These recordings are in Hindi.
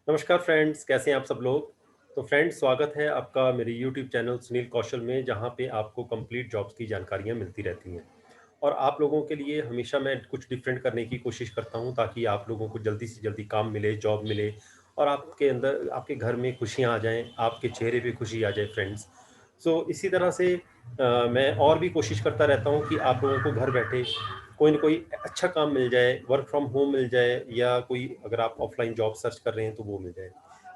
नमस्कार फ्रेंड्स, कैसे हैं आप सब लोग। तो फ्रेंड्स, स्वागत है आपका मेरे यूट्यूब चैनल सुनील कौशल में, जहां पे आपको कंप्लीट जॉब्स की जानकारियां मिलती रहती हैं। और आप लोगों के लिए हमेशा मैं कुछ डिफरेंट करने की कोशिश करता हूं, ताकि आप लोगों को जल्दी से जल्दी काम मिले, जॉब मिले और आपके अंदर, आपके घर में खुशियां आ जाएं, आपके चेहरे पे खुशी आ जाए फ्रेंड्स। इसी तरह से मैं और भी कोशिश करता रहता हूं कि आप लोगों को घर बैठे कोई ना कोई अच्छा काम मिल जाए, वर्क फ्रॉम होम मिल जाए, या कोई अगर आप ऑफलाइन जॉब सर्च कर रहे हैं तो वो मिल जाए।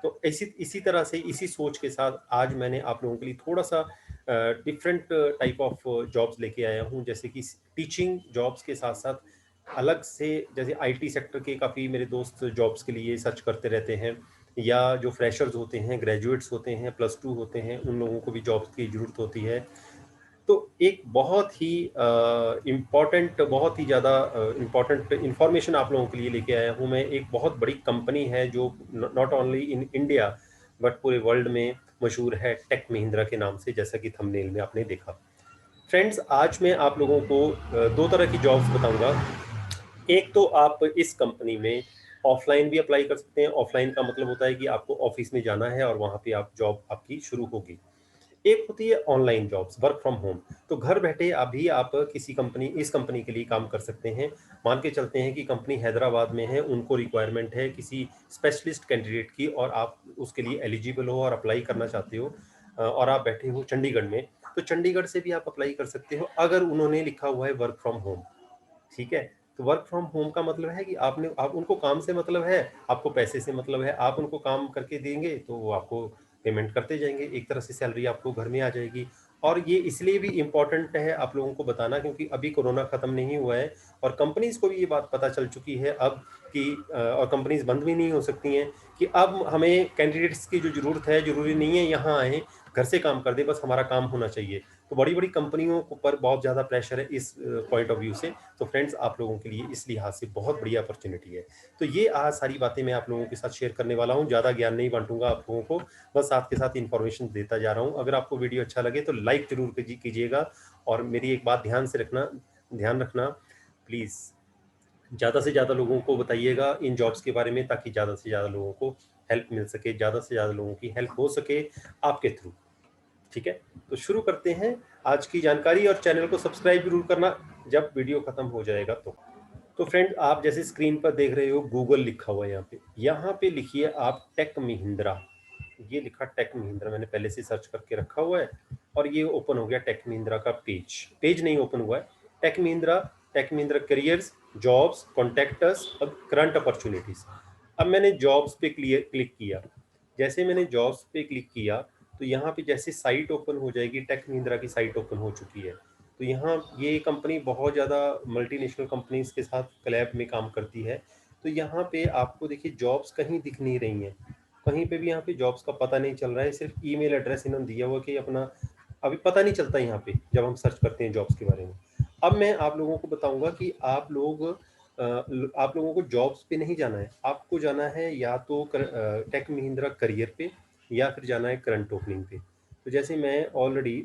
तो इसी इसी तरह से, इसी सोच के साथ आज मैंने आप लोगों के लिए थोड़ा सा डिफरेंट टाइप ऑफ जॉब्स लेके आया हूँ, जैसे कि टीचिंग जॉब्स के साथ साथ अलग से, जैसे आईटी सेक्टर के काफ़ी मेरे दोस्त जॉब्स के लिए सर्च करते रहते हैं, या जो फ्रेशर्स होते हैं, ग्रेजुएट्स होते हैं, प्लस टू होते हैं, उन लोगों को भी जॉब्स की ज़रूरत होती है। तो एक बहुत ही इम्पॉर्टेंट, बहुत ही ज़्यादा इम्पॉर्टेंट इंफॉर्मेशन आप लोगों के लिए लेके आया हूँ मैं। एक बहुत बड़ी कंपनी है जो not only in India but पूरे वर्ल्ड में मशहूर है, टेक महिंद्रा के नाम से, जैसा कि थंबनेल में आपने देखा। फ्रेंड्स, आज मैं आप लोगों को दो तरह की जॉब्स बताऊंगा। एक तो आप इस कंपनी में ऑफलाइन भी अप्लाई कर सकते हैं। ऑफलाइन का मतलब होता है कि आपको ऑफिस में जाना है और वहां पे आप जॉब आपकी शुरू होगी। एक होती है online jobs, work from home. तो घर बैठे अभी आप किसी कंपनी, इस कंपनी के लिए काम कर सकते हैं। मान के चलते हैं कि कंपनी हैदराबाद में है, उनको रिक्वायरमेंट है किसी स्पेशलिस्ट कैंडिडेट की, और आप उसके लिए एलिजिबल हो और अप्लाई करना चाहते हो, और आप बैठे हो चंडीगढ़ में, तो चंडीगढ़ से भी आप अप्लाई कर सकते हो अगर उन्होंने लिखा हुआ है वर्क फ्रॉम होम। ठीक है। तो वर्क फ्रॉम होम का मतलब है कि आप उनको काम से मतलब है, आपको पैसे से मतलब है। आप उनको काम करके देंगे तो वो आपको पेमेंट करते जाएंगे, एक तरह से सैलरी आपको घर में आ जाएगी। और ये इसलिए भी इम्पोर्टेंट है आप लोगों को बताना, क्योंकि अभी कोरोना खत्म नहीं हुआ है, और कंपनीज को भी ये बात पता चल चुकी है अब कि और कंपनीज बंद भी नहीं हो सकती हैं, कि अब हमें कैंडिडेट्स की जो जरूरत है, जरूरी नहीं है यहाँ आए, घर से काम कर दे, बस हमारा काम होना चाहिए। तो बड़ी बड़ी कंपनियों पर बहुत ज़्यादा प्रेशर है इस पॉइंट ऑफ व्यू से। तो फ्रेंड्स, आप लोगों के लिए इस लिहाज से बहुत बढ़िया अपॉर्चुनिटी है। तो ये आज सारी बातें मैं आप लोगों के साथ शेयर करने वाला हूँ। ज़्यादा ज्ञान नहीं बांटूंगा आप लोगों को, बस साथ के साथ इन्फॉर्मेशन देता जा रहा हूँ। अगर आपको वीडियो अच्छा लगे तो लाइक जरूर कीजिएगा। और मेरी एक बात ध्यान रखना प्लीज़, ज़्यादा से ज़्यादा लोगों को बताइएगा इन जॉब्स के बारे में, ताकि ज़्यादा से ज़्यादा लोगों को हेल्प मिल सके, ज़्यादा से ज़्यादा लोगों की हेल्प हो सके आपके थ्रू। ठीक है। तो शुरू करते हैं आज की जानकारी, और चैनल को सब्सक्राइब जरूर करना जब वीडियो खत्म हो जाएगा तो फ्रेंड, आप जैसे स्क्रीन पर देख रहे हो, गूगल लिखा हुआ है यहाँ पे लिखिए आप टेक महिंद्रा। ये लिखा टेक महिंद्रा, मैंने पहले से सर्च करके रखा हुआ है, और ये ओपन हो गया टेक महिंद्रा का पेज। पेज नहीं ओपन हुआ है, Tech Mahindra, Tech Mahindra careers, jobs, contacts और करंट अपॉर्चुनिटीज। अब मैंने जॉब्स पे क्लिक किया। जैसे मैंने जॉब्स पे क्लिक किया, तो यहाँ पे जैसे साइट ओपन हो जाएगी, टेक महिंद्रा की साइट ओपन हो चुकी है। तो यहाँ ये कंपनी बहुत ज़्यादा मल्टीनेशनल कंपनीज के साथ क्लैब में काम करती है। तो यहाँ पे आपको देखिए जॉब्स कहीं दिख नहीं रही हैं, कहीं पे भी यहाँ पे जॉब्स का पता नहीं चल रहा है। सिर्फ ईमेल एड्रेस इन्होंने दिया हुआ कि अपना, अभी पता नहीं चलता यहाँ पे जब हम सर्च करते हैं जॉब्स के बारे में। अब मैं आप लोगों को बताऊंगा कि आप लोगों को जॉब्स पे नहीं जाना है, आपको जाना है या तो टेक महिंद्रा करियर पे, या फिर जाना है करंट ओपनिंग पे। तो जैसे मैं ऑलरेडी,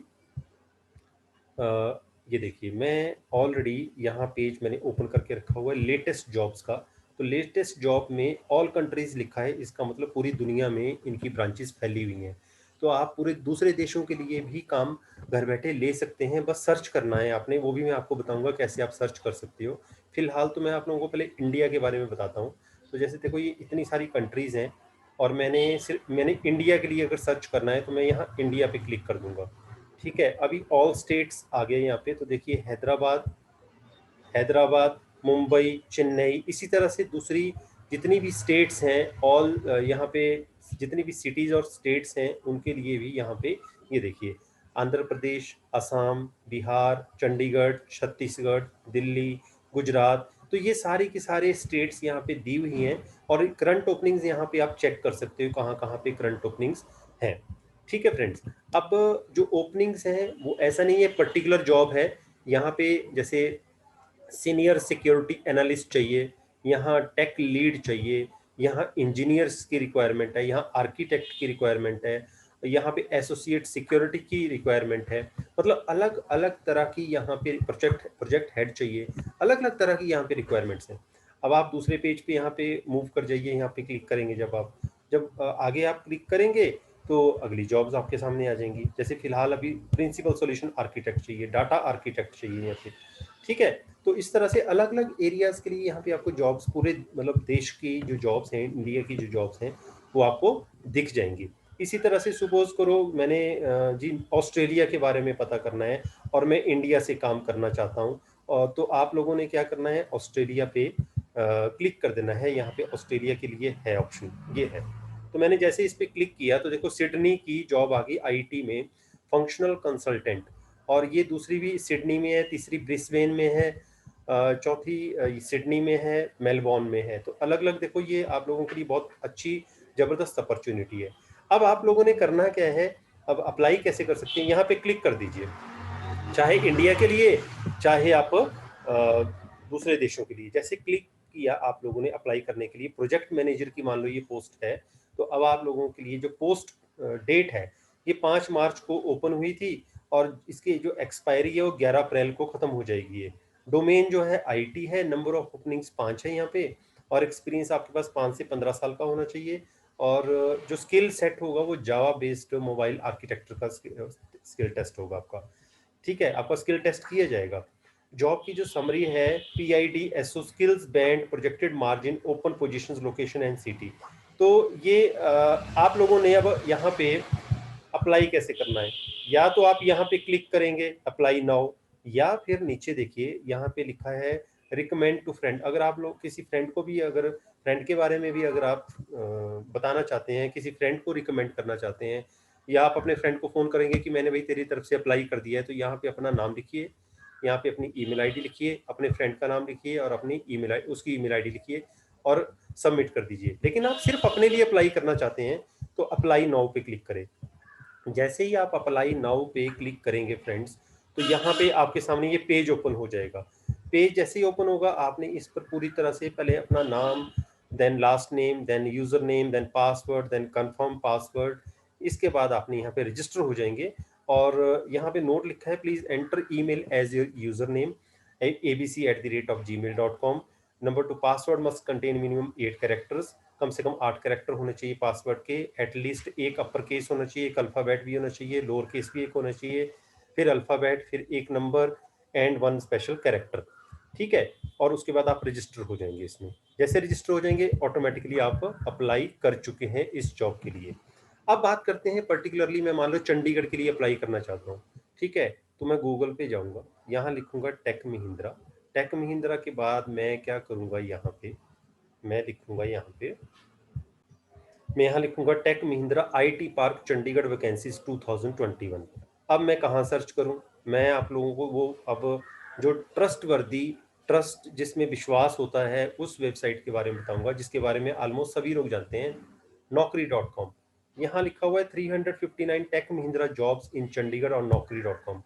ये देखिए, मैं ऑलरेडी यहाँ पेज मैंने ओपन करके रखा हुआ है लेटेस्ट जॉब्स का। तो लेटेस्ट जॉब में ऑल कंट्रीज लिखा है, इसका मतलब पूरी दुनिया में इनकी ब्रांचेस फैली हुई हैं। तो आप पूरे दूसरे देशों के लिए भी काम घर बैठे ले सकते हैं, बस सर्च करना है आपने। वो भी मैं आपको बताऊंगा कैसे आप सर्च कर सकते हो। फिलहाल तो मैं आप लोगों को पहले इंडिया के बारे में बताता हूँ। तो जैसे देखो, ये इतनी सारी कंट्रीज हैं, और मैंने इंडिया के लिए अगर सर्च करना है तो मैं यहाँ इंडिया पे क्लिक कर दूंगा। ठीक है। अभी ऑल स्टेट्स आ गए यहाँ पे, तो देखिए हैदराबाद, हैदराबाद, मुंबई, चेन्नई, इसी तरह से दूसरी जितनी भी स्टेट्स हैं, ऑल यहाँ पे जितनी भी सिटीज और स्टेट्स हैं उनके लिए भी यहाँ पे, ये देखिए, आंध्र प्रदेश, असम, बिहार, चंडीगढ़, छत्तीसगढ़, दिल्ली, गुजरात। तो ये सारे के सारे स्टेट्स यहाँ पे दी हुई हैं, और करंट ओपनिंग्स यहाँ पे आप चेक कर सकते हो कहाँ कहाँ पे करंट ओपनिंग्स हैं। ठीक है फ्रेंड्स। अब जो ओपनिंग्स हैं वो ऐसा नहीं है पर्टिकुलर जॉब है। यहाँ पे जैसे सीनियर सिक्योरिटी एनालिस्ट चाहिए, यहाँ टेक लीड चाहिए, यहाँ इंजीनियर्स की रिक्वायरमेंट है, यहाँ आर्किटेक्ट की रिक्वायरमेंट है, यहाँ पे एसोसिएट सिक्योरिटी की रिक्वायरमेंट है। मतलब अलग अलग तरह की यहाँ पे प्रोजेक्ट हेड चाहिए, अलग अलग तरह की यहाँ पे रिक्वायरमेंट्स हैं। अब आप दूसरे पेज पे यहाँ पे मूव कर जाइए, यहाँ पे क्लिक करेंगे जब आप, जब आगे आप क्लिक करेंगे तो अगली जॉब्स आपके सामने आ जाएंगी। जैसे फिलहाल अभी प्रिंसिपल सॉल्यूशन आर्किटेक्ट चाहिए, डाटा आर्किटेक्ट चाहिए यहाँ पे, ठीक है। तो इस तरह से अलग अलग एरियाज के लिए यहाँ पे आपको जॉब्स पूरे मतलब देश की जो जॉब्स हैं, इंडिया की जो जॉब्स हैं, वो आपको दिख जाएंगी। इसी तरह से सपोज करो मैंने जी ऑस्ट्रेलिया के बारे में पता करना है और मैं इंडिया से काम करना चाहता हूँ, और तो आप लोगों ने क्या करना है, ऑस्ट्रेलिया पे क्लिक कर देना है। यहाँ पे ऑस्ट्रेलिया के लिए है ऑप्शन, ये है। तो मैंने जैसे इस पे क्लिक किया तो देखो सिडनी की जॉब आ गई आईटी में, फंक्शनल कंसल्टेंट। और ये दूसरी भी सिडनी में है, तीसरी ब्रिस्बेन में है, चौथी सिडनी में है, मेलबॉर्न में है। तो अलग अलग देखो, ये आप लोगों के लिए बहुत अच्छी ज़बरदस्त अपॉर्चुनिटी है। अब आप लोगों ने करना क्या है, अब अप्लाई कैसे कर सकते हैं, यहाँ पे क्लिक कर दीजिए, चाहे इंडिया के लिए, चाहे आप दूसरे देशों के लिए। जैसे क्लिक किया आप लोगों ने अप्लाई करने के लिए, प्रोजेक्ट मैनेजर की मान लो ये पोस्ट है, तो अब आप लोगों के लिए जो पोस्ट डेट है, ये 5 मार्च को ओपन हुई थी, और इसकी जो एक्सपायरी है वो 11 अप्रैल को ख़त्म हो जाएगी। ये डोमेन जो है आईटी है, नंबर ऑफ ओपनिंग्स 5 है यहाँ पे, और एक्सपीरियंस आपके पास 5 से 15 साल का होना चाहिए। और जो स्किल सेट होगा वो जावा बेस्ड मोबाइल आर्किटेक्चर का स्किल टेस्ट होगा आपका, ठीक है, आपका स्किल टेस्ट किया जाएगा। जॉब की जो समरी है, PID SO skills band projected margin open positions location and city. तो ये आप लोगों ने अब यहाँ पे अप्लाई कैसे करना है, या तो आप यहाँ पे क्लिक करेंगे अप्लाई नाउ, या फिर नीचे देखिए यहाँ पे लिखा है रिकमेंड टू फ्रेंड। अगर आप लोग किसी फ्रेंड को भी, अगर फ्रेंड के बारे में भी अगर आप बताना चाहते हैं, किसी फ्रेंड को रिकमेंड करना चाहते हैं, या आप अपने फ्रेंड को फ़ोन करेंगे कि मैंने भाई तेरी तरफ से अप्लाई कर दिया है, तो यहाँ पे अपना नाम लिखिए, यहाँ पे अपनी ईमेल आईडी लिखिए, अपने फ्रेंड का नाम लिखिए और अपनी ईमेल आई उसकी ईमेल आईडी लिखिए और सबमिट कर दीजिए। लेकिन आप सिर्फ अपने लिए अप्लाई करना चाहते हैं तो अप्लाई नाउ पे क्लिक करें। जैसे ही आप अप्लाई नाउ पे क्लिक करेंगे फ्रेंड्स, तो यहाँ पे आपके सामने ये पेज ओपन हो जाएगा। पेज जैसे ही ओपन होगा, आपने इस पर पूरी तरह से पहले अपना नाम, then last name, then user name, then password, then confirm password, इसके बाद आपने यहाँ पे रजिस्टर हो जाएंगे। और यहाँ पे नोट लिखा है, please enter email as your user name abc@gmail.com। Number 2, password must contain minimum 8 characters, कम से कम 8 कैरेक्टर होने चाहिए पासवर्ड के। एटलीस्ट एक अपर केस होना चाहिए, एक अल्फ़ाबेट भी होना चाहिए, लोअर केस भी एक होना चाहिए, फिर अल्फ़ाबेट, फिर एक नंबर एंड 1 स्पेशल कैरेक्टर, ठीक है। और उसके बाद आप रजिस्टर हो जाएंगे इसमें। जैसे रजिस्टर हो जाएंगे, ऑटोमेटिकली आप अप्लाई कर चुके हैं इस जॉब के लिए। अब बात करते हैं पर्टिकुलरली, मैं मान लो चंडीगढ़ के लिए अप्लाई करना चाहता हूँ, ठीक है। तो मैं गूगल पे जाऊँगा, यहाँ लिखूँगा टेक महिंद्रा। टेक महिंद्रा के बाद मैं क्या करूँगा, यहाँ पे मैं लिखूँगा, यहाँ पे मैं यहाँ लिखूँगा tech Mahindra IT park Chandigarh vacancies 2021। अब मैं कहाँ सर्च करूँ, मैं आप लोगों को वो अब जो ट्रस्टवर्दी, ट्रस्ट जिसमें विश्वास होता है, उस वेबसाइट के बारे में बताऊँगा जिसके बारे में ऑलमोस्ट सभी लोग जानते हैं, naukri.com। यहाँ लिखा हुआ है 359 tech Mahindra jobs in Chandigarh और naukri.com।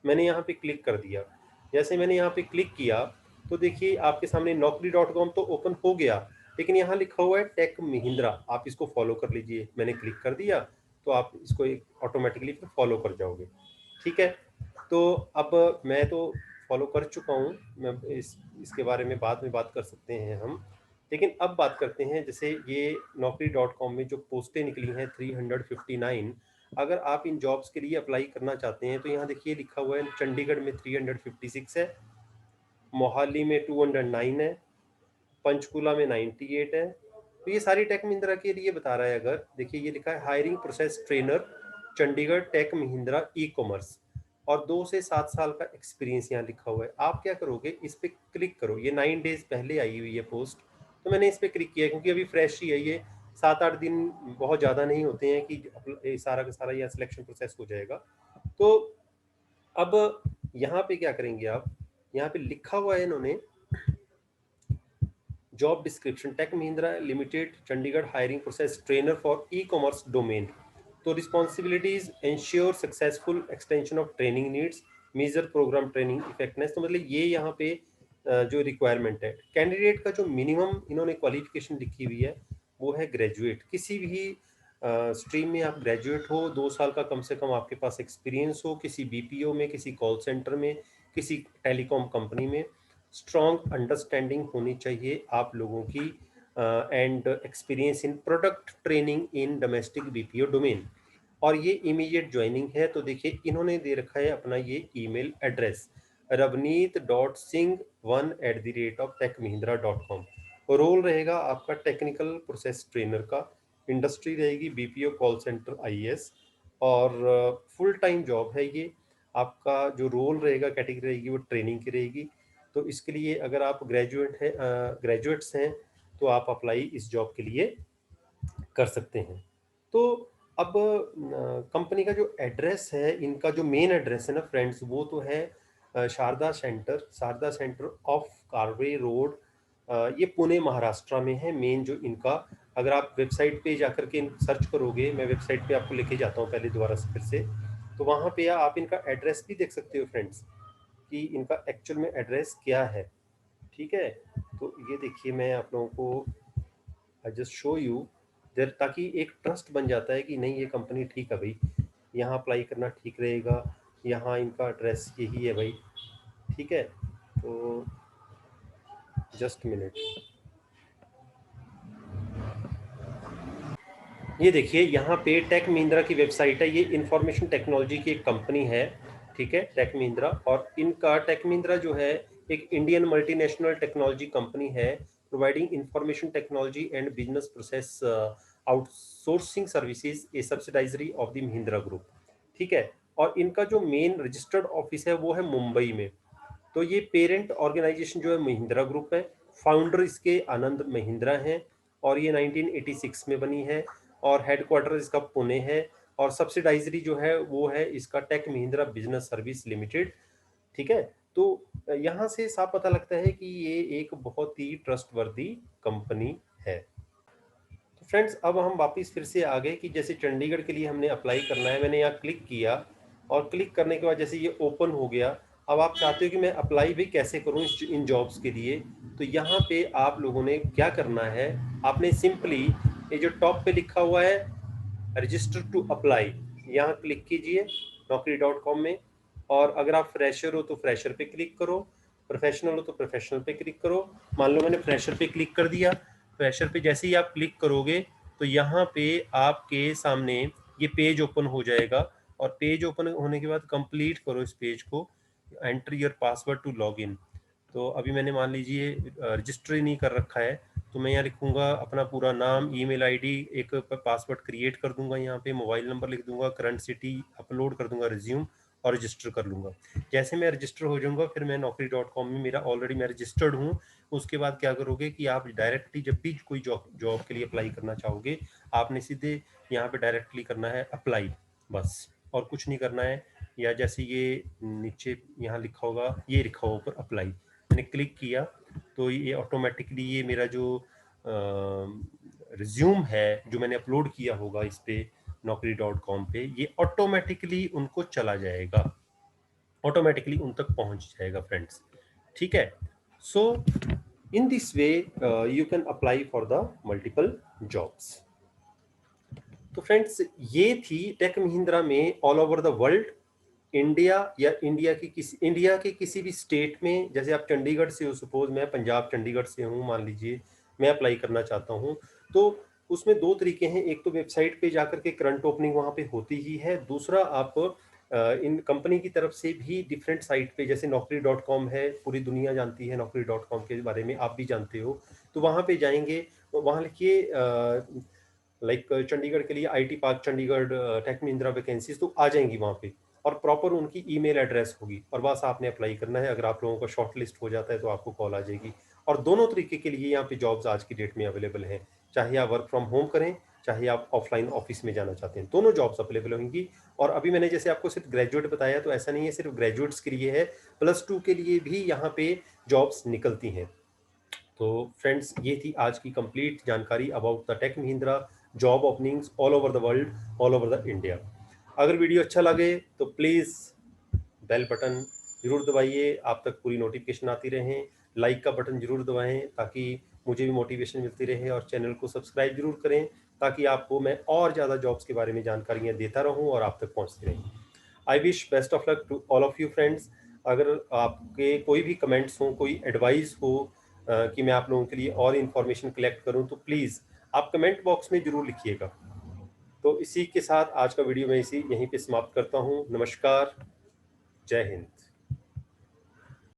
मैंने यहाँ पे क्लिक कर दिया। जैसे मैंने यहाँ पे क्लिक किया तो देखिए आपके सामने naukri.com तो ओपन हो गया, लेकिन यहाँ लिखा हुआ है टेक महिंद्रा, आप इसको फॉलो कर लीजिए। मैंने क्लिक कर दिया तो आप इसको ऑटोमेटिकली फिर फॉलो कर जाओगे, ठीक है। तो अब मैं तो फॉलो कर चुका हूँ, मैं इसके बारे में बाद में बात कर सकते हैं हम। लेकिन अब बात करते हैं, जैसे ये naukri.com में जो पोस्टें निकली हैं 359, अगर आप इन जॉब्स के लिए अप्लाई करना चाहते हैं तो यहाँ देखिए लिखा हुआ है चंडीगढ़ में 356 है, मोहाली में 209 है, पंचकुला में 98 है। तो ये सारी टेक महिंद्रा के लिए बता रहा है। अगर देखिए ये लिखा है hiring process trainer Chandigarh tech Mahindra e commerce, और 2 से 7 साल का एक्सपीरियंस यहाँ लिखा हुआ है। आप क्या करोगे, इस पर क्लिक करो। ये 9 डेज पहले आई हुई है पोस्ट, तो मैंने इस पर क्लिक किया क्योंकि अभी फ्रेश ही है ये, 7-8 दिन बहुत ज़्यादा नहीं होते हैं कि सारा का सारा यहाँ सिलेक्शन प्रोसेस हो जाएगा। तो अब यहाँ पे क्या करेंगे आप, यहाँ पे लिखा हुआ है इन्होंने job description, tech Mahindra limited Chandigarh hiring process trainer for e commerce domain. तो responsibilities ensure successful extension of training needs, measure programme training effectiveness. तो मतलब ये यहाँ पे जो रिक्वायरमेंट है, कैंडिडेट का जो मिनिमम इन्होंने क्वालिफिकेशन लिखी हुई है वो है ग्रेजुएट, किसी भी स्ट्रीम में आप ग्रेजुएट हो, 2 साल का कम से कम आपके पास एक्सपीरियंस हो, किसी बीपीओ में, किसी कॉल सेंटर में, किसी टेलीकॉम कंपनी में। स्ट्रॉन्ग अंडरस्टैंडिंग होनी चाहिए आप लोगों की and experience in product training in domestic BPO domain. और ये इमीडिएट ज्वाइनिंग है। तो देखिए इन्होंने दे रखा है अपना ये ईमेल एड्रेस, ravneet.singh1@techmahindra.com। रोल रहेगा आपका टेक्निकल प्रोसेस ट्रेनर का। इंडस्ट्री रहेगी बीपीओ कॉल सेंटर आईएएस। और फुल टाइम जॉब है ये। आपका जो रोल रहेगा, कैटेगरी रहेगी, वो ट्रेनिंग की रहेगी। तो इसके लिए अगर आप ग्रेजुएट्स हैं तो आप अप्लाई इस जॉब के लिए कर सकते हैं। तो अब कंपनी का जो एड्रेस है, इनका जो मेन एड्रेस है ना फ्रेंड्स, वो तो है Sharda centre of Karve road. ये पुणे महाराष्ट्र में है मेन जो इनका। अगर आप वेबसाइट पे जाकर के सर्च करोगे, मैं वेबसाइट पे आपको लेके जाता हूँ पहले दोबारा से फिर से, तो वहाँ पे आप इनका एड्रेस भी देख सकते हो फ्रेंड्स कि इनका एक्चुअल में एड्रेस क्या है। ठीक है, तो ये देखिए मैं आप लोगों को I just show you there, ताकि एक ट्रस्ट बन जाता है कि नहीं ये कंपनी ठीक है भाई, यहाँ अप्लाई करना ठीक रहेगा, यहाँ इनका एड्रेस यही है भाई। ठीक है, तो जस्ट मिनट। ये देखिए यहाँ पे टेक महिंद्रा की वेबसाइट है। ये इंफॉर्मेशन टेक्नोलॉजी की एक कंपनी है। ठीक है, टेक महिंद्रा। और इनका टेक महिंद्रा जो है एक इंडियन मल्टीनेशनल टेक्नोलॉजी कंपनी है, providing information technology and business process outsourcing services, a subsidiary of the Mahindra group. ठीक है, और इनका जो मेन रजिस्टर्ड ऑफिस है वो है मुंबई में। तो ये पेरेंट ऑर्गेनाइजेशन जो है महिंद्रा ग्रुप है। फाउंडर इसके आनंद महिंद्रा हैं। और ये 1986 में बनी है। और हेडक्वार्टर इसका पुणे है। और सब्सिडाइजरी जो है वो है इसका tech Mahindra business service limited. ठीक है, तो यहाँ से साफ पता लगता है कि ये एक बहुत ही ट्रस्टवर्दी कंपनी है। तो फ्रेंड्स अब हम वापस फिर से आ गए कि जैसे चंडीगढ़ के लिए हमने अप्लाई करना है, मैंने यहाँ क्लिक किया। और क्लिक करने के बाद जैसे ये ओपन हो गया। अब आप चाहते हो कि मैं अप्लाई भी कैसे करूँ इन जॉब्स के लिए, तो यहाँ पे आप लोगों ने क्या करना है, आपने सिंपली ये जो टॉप पे लिखा हुआ है रजिस्टर टू अप्लाई, यहाँ क्लिक कीजिए naukri.com में। और अगर आप फ्रेशर हो तो फ्रेशर पे क्लिक करो, प्रोफेशनल हो तो प्रोफेशनल पे क्लिक करो। मान लो मैंने फ्रेशर पे क्लिक कर दिया। फ्रेशर पे जैसे ही आप क्लिक करोगे तो यहाँ पे आपके सामने ये पेज ओपन हो जाएगा। और पेज ओपन होने के बाद कंप्लीट करो इस पेज को, enter your password to log in. तो अभी मैंने मान लीजिए रजिस्टर ही नहीं कर रखा है, तो मैं यहाँ लिखूंगा अपना पूरा नाम, ईमेल आईडी, एक पासवर्ड क्रिएट कर दूंगा, यहाँ पे मोबाइल नंबर लिख दूंगा, करंट सिटी अपलोड कर दूंगा, रिज्यूम, और रजिस्टर कर लूंगा। जैसे मैं रजिस्टर हो जाऊंगा फिर मैं naukri.com में, मेरा ऑलरेडी मैं रजिस्टर्ड हूँ। उसके बाद क्या करोगे कि आप डायरेक्टली जब भी कोई जॉब के लिए अप्लाई करना चाहोगे, आपने सीधे यहाँ पे डायरेक्टली करना है अप्लाई, बस, और कुछ नहीं करना है। या जैसे ये नीचे यहाँ लिखा होगा, ये लिखा होगा ऊपर अप्लाई, मैंने क्लिक किया तो ये ऑटोमेटिकली ये मेरा जो रिज्यूम है जो मैंने अपलोड किया होगा इस पे naukri.com पे, ये ऑटोमेटिकली उनको चला जाएगा, ऑटोमेटिकली उन तक पहुंच जाएगा फ्रेंड्स। ठीक है, so in this way you can apply for the multiple jobs. तो फ्रेंड्स ये थी टेक महिंद्रा में all over the world, India या इंडिया के किसी भी स्टेट में। जैसे आप चंडीगढ़ से हो, सपोज मैं पंजाब चंडीगढ़ से हूँ मान लीजिए, मैं अप्लाई करना चाहता हूँ, तो उसमें दो तरीके हैं। एक तो वेबसाइट पे जाकर के करंट ओपनिंग वहाँ पे होती ही है, दूसरा आप इन कंपनी की तरफ से भी डिफरेंट साइट पे, जैसे naukri.com है, पूरी दुनिया जानती है naukri.com के बारे में, आप भी जानते हो। तो वहाँ पे जाएंगे, वहाँ लिखिए लाइक चंडीगढ़ के लिए IT park Chandigarh tech Mahindra vacancies, तो आ जाएंगी वहाँ पे। और प्रॉपर उनकी ईमेल एड्रेस होगी और बस आपने अप्लाई करना है। अगर आप लोगों का शॉर्ट लिस्ट हो जाता है तो आपको कॉल आ जाएगी। और दोनों तरीके के लिए यहाँ पे जॉब्स आज की डेट में अवेलेबल हैं। चाहे आप वर्क फ्रॉम होम करें, चाहे आप ऑफलाइन ऑफिस में जाना चाहते हैं, दोनों जॉब्स अवेलेबल होंगी। और अभी मैंने जैसे आपको सिर्फ ग्रेजुएट बताया, तो ऐसा नहीं है सिर्फ ग्रेजुएट्स के लिए है, +2 के लिए भी यहाँ पे जॉब्स निकलती हैं। तो फ्रेंड्स ये थी आज की कंप्लीट जानकारी about the tech Mahindra job openings all over the world, all over the India. अगर वीडियो अच्छा लगे तो प्लीज़ बेल बटन जरूर दबाइए, आप तक पूरी नोटिफिकेशन आती रहें। लाइक का बटन जरूर दबाएं ताकि मुझे भी मोटिवेशन मिलती रहे। और चैनल को सब्सक्राइब जरूर करें ताकि आपको मैं और ज़्यादा जॉब्स के बारे में जानकारियाँ देता रहूँ और आप तक पहुँचती रहें। I wish best of luck to all of you friends. अगर आपके कोई भी कमेंट्स हो, कोई एडवाइस हो, कि मैं आप लोगों के लिए और इन्फॉर्मेशन कलेक्ट करूँ, तो प्लीज़ आप कमेंट बॉक्स में ज़रूर लिखिएगा। तो इसी के साथ आज का वीडियो मैं यहीं पे समाप्त करता हूँ। नमस्कार, जय हिंद।